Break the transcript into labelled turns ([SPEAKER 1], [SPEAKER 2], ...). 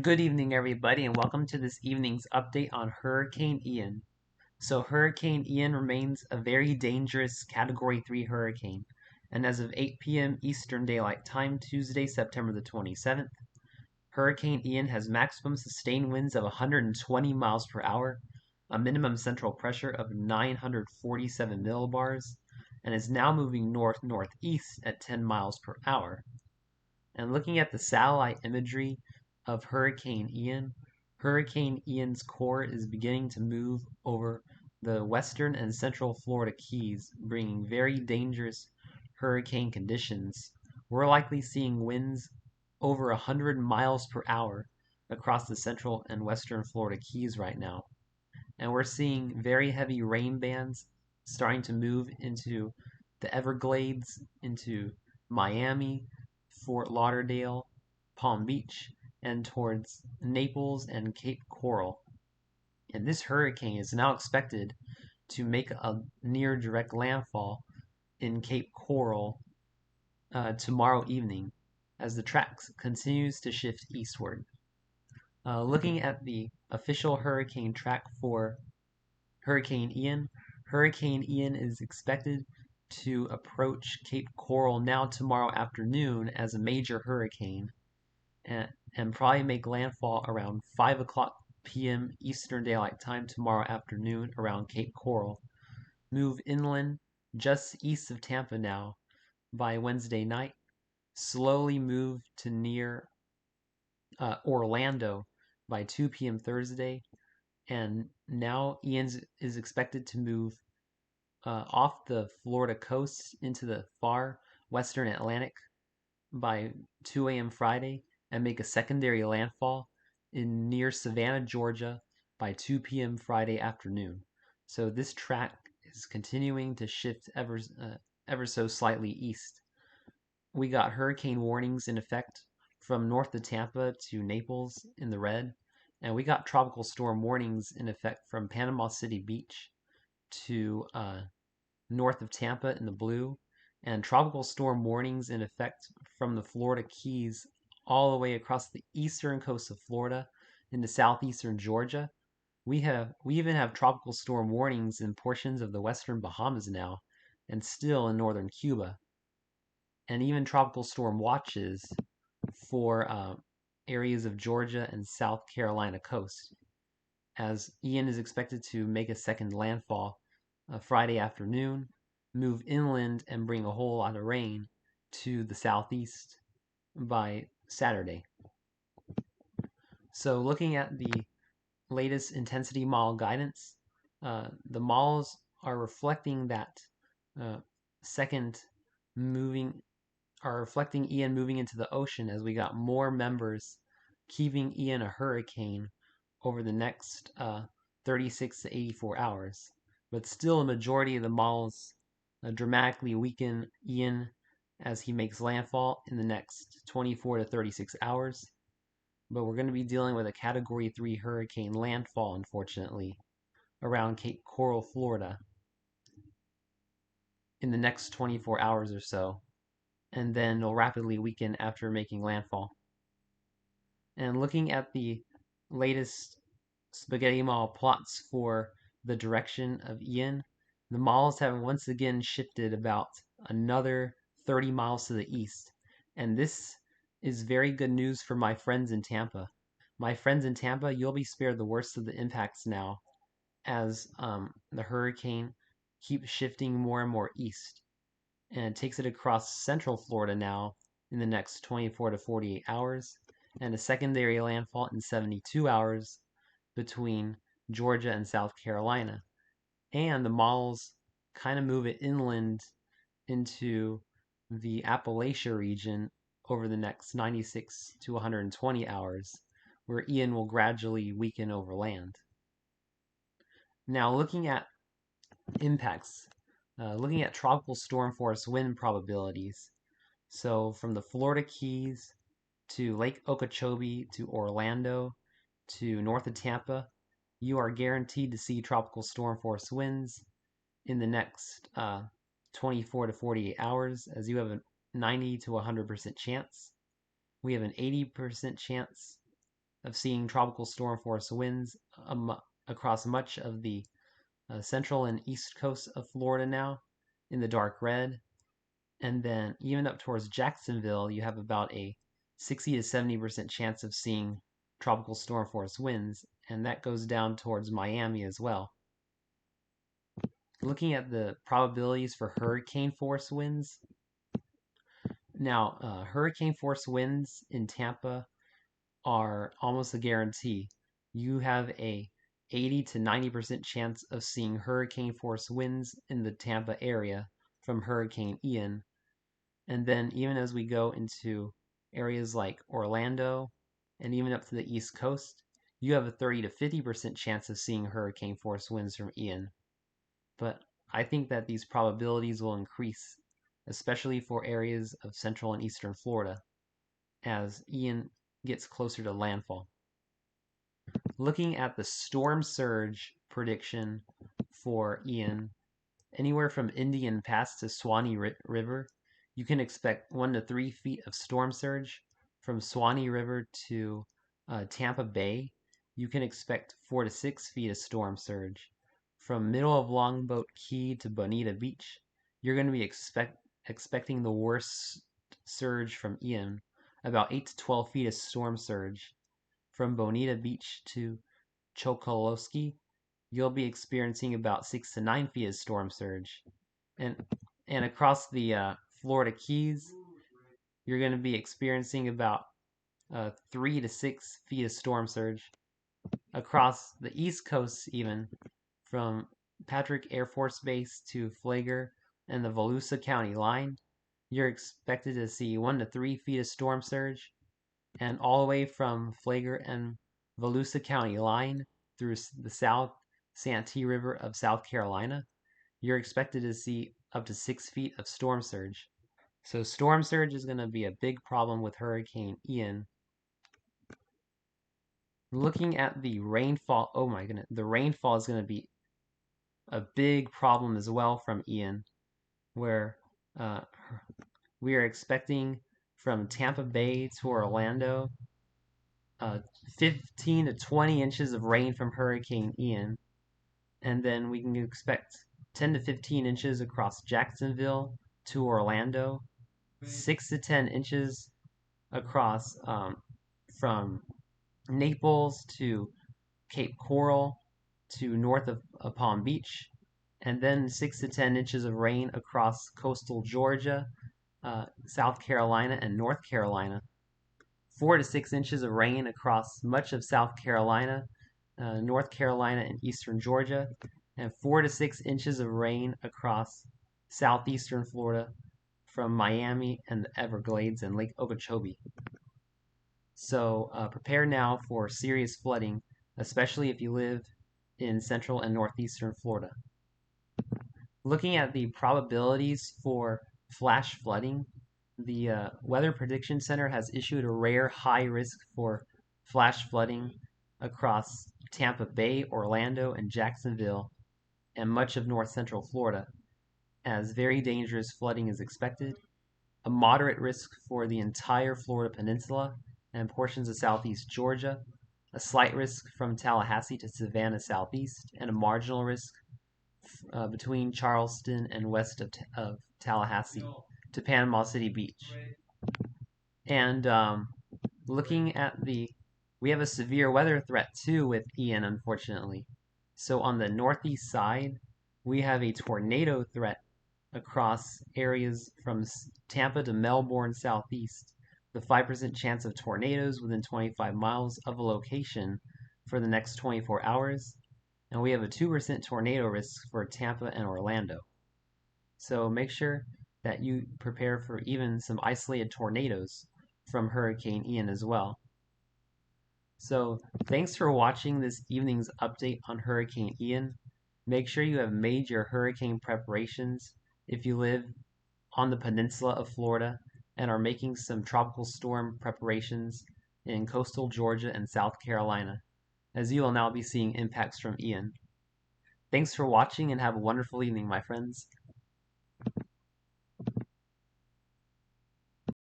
[SPEAKER 1] Good evening, everybody, and welcome to this evening's update on Hurricane Ian. So, Hurricane Ian remains a very dangerous Category 3 hurricane, and as of 8 p.m. Eastern Daylight Time, Tuesday, September the 27th, Hurricane Ian has maximum sustained winds of 120 miles per hour, a minimum central pressure of 947 millibars, and is now moving north-northeast at 10 miles per hour. And looking at the satellite imagery of Hurricane Ian's core is beginning to move over the western and central Florida Keys, bringing very dangerous hurricane conditions. We're likely seeing winds over 100 miles per hour across the central and western Florida Keys right now. And we're seeing very heavy rain bands starting to move into the Everglades, into Miami, Fort Lauderdale, Palm Beach, and towards Naples and Cape Coral. And this hurricane is now expected to make a near direct landfall in Cape Coral tomorrow evening as the track continues to shift eastward. Looking at the official hurricane track for Hurricane Ian is expected to approach Cape Coral now tomorrow afternoon as a major hurricane and probably make landfall around 5 o'clock p.m. Eastern Daylight Time tomorrow afternoon around Cape Coral. Move inland just east of Tampa now by Wednesday night. Slowly move to near Orlando by 2 p.m. Thursday. And now Ian is expected to move off the Florida coast into the far western Atlantic by 2 a.m. Friday and make a secondary landfall in near Savannah, Georgia by 2 p.m. Friday afternoon. So this track is continuing to shift ever so slightly east. We got hurricane warnings in effect from north of Tampa to Naples in the red, and we got tropical storm warnings in effect from Panama City Beach to north of Tampa in the blue, and tropical storm warnings in effect from the Florida Keys all the way across the eastern coast of Florida into southeastern Georgia. We even have tropical storm warnings in portions of the western Bahamas now, and still in northern Cuba, and even tropical storm watches for areas of Georgia and South Carolina coast, as Ian is expected to make a second landfall Friday afternoon, move inland, and bring a whole lot of rain to the southeast by Saturday. So looking at the latest intensity model guidance, the models are reflecting that reflecting Ian moving into the ocean as we got more members keeping Ian a hurricane over the next 36 to 84 hours. But still, a majority of the models dramatically weaken Ian as he makes landfall in the next 24 to 36 hours. But we're going to be dealing with a Category 3 hurricane landfall, unfortunately, around Cape Coral, Florida in the next 24 hours or so, and then it'll rapidly weaken after making landfall. And looking at the latest spaghetti model plots for the direction of Ian, the models have once again shifted about another 30 miles to the east. And this is very good news for my friends in Tampa. My friends in Tampa, you'll be spared the worst of the impacts now as the hurricane keeps shifting more and more east. And it takes it across central Florida now in the next 24 to 48 hours, and a secondary landfall in 72 hours between Georgia and South Carolina. And the models kind of move it inland into the Appalachia region over the next 96 to 120 hours, where Ian will gradually weaken over land. Now, looking at impacts, looking at tropical storm force wind probabilities. So from the Florida Keys to Lake Okeechobee to Orlando to north of Tampa, you are guaranteed to see tropical storm force winds in the next 24 to 48 hours, as you have a 90 to 100% chance. We have an 80% chance of seeing tropical storm force winds across much of the central and east coast of Florida now in the dark red. And then even up towards Jacksonville, you have about a 60 to 70% chance of seeing tropical storm force winds, and that goes down towards Miami as well. Looking at the probabilities for hurricane force winds. Now, hurricane force winds in Tampa are almost a guarantee. You have a 80 to 90% chance of seeing hurricane force winds in the Tampa area from Hurricane Ian. And then even as we go into areas like Orlando and even up to the East Coast, you have a 30 to 50% chance of seeing hurricane force winds from Ian. But I think that these probabilities will increase, especially for areas of central and eastern Florida, as Ian gets closer to landfall. Looking at the storm surge prediction for Ian, anywhere from Indian Pass to Swanee River, you can expect 1 to 3 feet of storm surge. From Swanee River to Tampa Bay, you can expect 4 to 6 feet of storm surge. From middle of Longboat Key to Bonita Beach, you're going to be expecting the worst surge from Ian, about 8 to 12 feet of storm surge. From Bonita Beach to Chokoloskee, you'll be experiencing about 6 to 9 feet of storm surge. And across the Florida Keys, you're going to be experiencing about 3 to 6 feet of storm surge. Across the East Coast, even from Patrick Air Force Base to Flagler and the Volusia County line, you're expected to see 1 to 3 feet of storm surge. And all the way from Flagler and Volusia County line through the South Santee River of South Carolina, you're expected to see up to 6 feet of storm surge. So storm surge is going to be a big problem with Hurricane Ian. Looking at the rainfall, oh my goodness, the rainfall is going to be a big problem as well from Ian, where we are expecting from Tampa Bay to Orlando 15 to 20 inches of rain from Hurricane Ian, and then we can expect 10 to 15 inches across Jacksonville to Orlando, 6 to 10 inches across from Naples to Cape Coral to north of Palm Beach, and then 6 to 10 inches of rain across coastal Georgia, South Carolina, and North Carolina. 4 to 6 inches of rain across much of South Carolina, North Carolina, and eastern Georgia, and 4 to 6 inches of rain across southeastern Florida from Miami and the Everglades and Lake Okeechobee. So prepare now for serious flooding, especially if you live in central and northeastern Florida. Looking at the probabilities for flash flooding, the Weather Prediction Center has issued a rare high risk for flash flooding across Tampa Bay, Orlando, and Jacksonville, and much of north central Florida, as very dangerous flooding is expected. A moderate risk for the entire Florida Peninsula and portions of southeast Georgia, a slight risk from Tallahassee to Savannah southeast, and a marginal risk between Charleston and west of Tallahassee to Panama City Beach. And looking at we have a severe weather threat too with Ian, unfortunately. So on the northeast side, we have a tornado threat across areas from Tampa to Melbourne southeast, with 5% chance of tornadoes within 25 miles of a location for the next 24 hours. And we have a 2% tornado risk for Tampa and Orlando. So make sure that you prepare for even some isolated tornadoes from Hurricane Ian as well. So thanks for watching this evening's update on Hurricane Ian. Make sure you have made your hurricane preparations if you live on the peninsula of Florida and are making some tropical storm preparations in coastal Georgia and South Carolina, as you will now be seeing impacts from Ian. Thanks for watching and have a wonderful evening, my friends.